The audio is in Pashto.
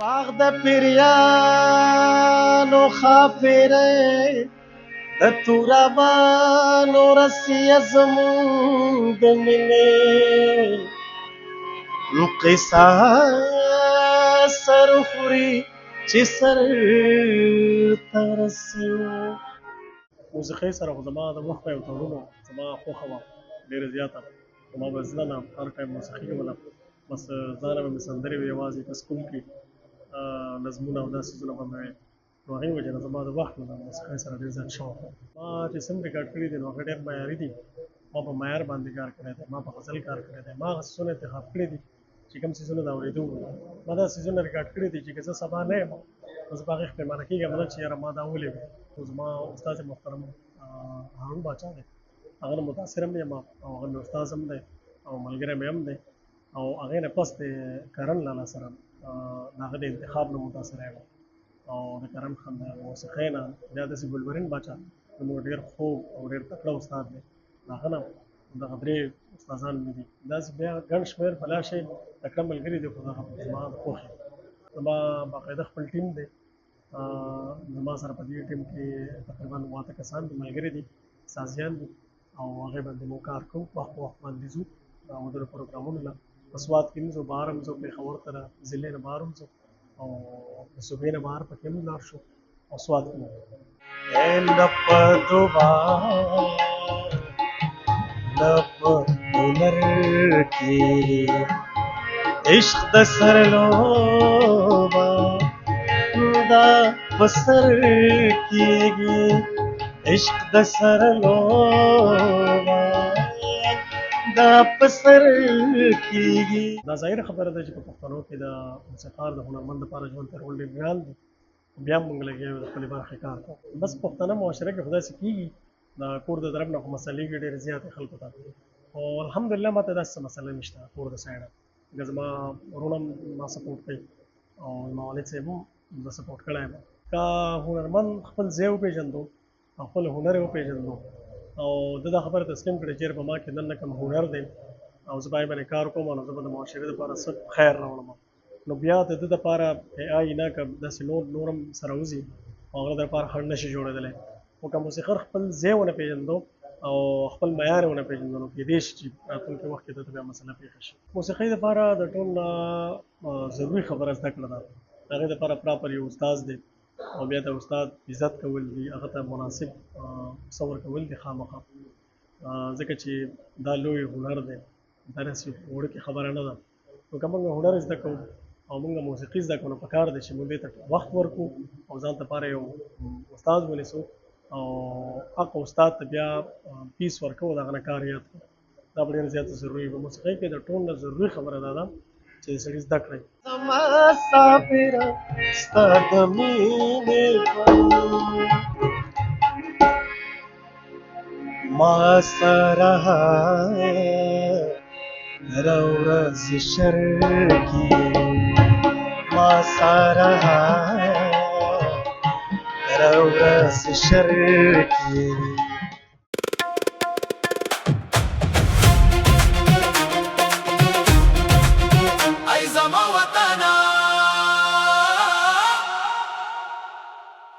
باغ د پیریانو خاپیره د تورابانو رسیه زمون د مینې قصه سر خوري چې سر ته رسیو. موسیقۍ سره خو زما د مخ په یو تړون و، زما خوښه وه ډېره زیاته. زما به زړه نه هر ټایم موسیقي کوله، بس ځانه به مې سندرې وې یوازې په سکول کې نظمونه او دا څیزونه به مې ویل. نو هغې وجې نه زما د وخت نه د موسیقۍ سره ډېر زیات شوق و. ما چې څه هم ریکارډ کړي دي نو هغه ډېر معیاري دي. ما په معیار باندې کار کړی دی، ما په غزل کار کړی دی، ما هغه څیزونه انتخاب کړي دي چې کوم څیزونه د اورېدو وو. ما دا څیزونه ریکارډ کړي دي چې که زه سبا نه یم نو زه په هغې پښېمانه کېږم نه چې یاره ما دا ولې وې. نو زما استاد محترم هارون باچا دی، هغه نه متاثر هم یم او هغه مې استاد هم دی او ملګری مې هم دی. او هغې نه پس د کرن لالا سره د هغه د انتخاب نه متاثره یم او د کرن خان د موسیقۍ نه بیا داسې ګلبرین باچا زموږ ډېر خوږ او ډېر تکړه استاد دی، د هغه نه دغه درې استادان مې دي. داسې بیا ګڼ شمېر په لا شی تکړه ملګري دي، خو دغه زما د خوښې زما باقاعده خپل ټیم دی. زما سره په دې ټیم کې تقریبا 8 کسان دي، ملګري دي، سازیان دي او هغې باندې مو کار کوو، وخت په وخت باندې ځو ودرو پروګرامونو له. په سوات کې هم ځو، بهر هم ځو، پېښور ته ضلعې نه بهر هم ځو او د صوبې نه بهر پکې هم لاړ شو او سوات کې لپ دوبار لپ هنر کې عشق د سر لوبه دا بسر کېږي، عشق د سر لوبه دا پسر کېږي. دا ظاهره خبره ده چې په پښتنو کې د موسیقار د هنرمند لپاره ژوند تېرول ډېر ګران دي. بیا هم موږ لګیا یو د خپلې برخې کار کوو. بس پښتنه معاشره کې خو داسې کېږي د کور د طرف نه خو مسلې ډېرې زیاتې خلکو ته، او الحمدلله ما ته داسې مسله نشته کور د سایډه، ځکه زما وروڼه هم ما سپورټ کوي او زما والد صاحب هم زه سپورټ کړی یم. که هنرمند خپل ځای وپېژندو او خپل هنر یې وپېژندو او ده دا خبره تسلیم کړي چې په ما کې دننه کوم هنر دی او زه باید باندې کار کوم نو زه به د معاشرې لپاره څه خیر راوړم، نو بیا د ده دپاره نه که داسې نور هم سره وځي او هغه دپاره خنډ نه شي جوړېدلی. خو که موسیقر خپل ځای ونه پېژندو او خپل معیار یې ونه پېژندو نو کېدای شي چې راتلونکي وخت کې ده ته بیا مسله پېښه شي. موسیقۍ دپاره د ټول نه ضروري خبره زده کړه ده، هغې دپاره پراپر یو استاد دی او بیا د استاد عزت کول دي، هغه ته مناسب صبر کول دي خامخا، ځکه چې دا لوی هنر دی، دا داسې وړوکې خبره نه ده. نو که موږ هنر زده کوو او موږ موسیقي زده کوو نو پکار دی چې موږ دې ته وخت ورکړو او ځان دپاره یو استاد ونیسو او هغه استاد ته بیا فیس ورکوو، د هغه نه کار یاد کړو. دا به ډېره زیاته ضروري په موسیقۍ کې د ټول نه ضروري خبره دا ده چې سړي زده کړئ. زما سافره ستا د مینې ما سره هره ورځ شر کې ما سره هره ورځ شر کې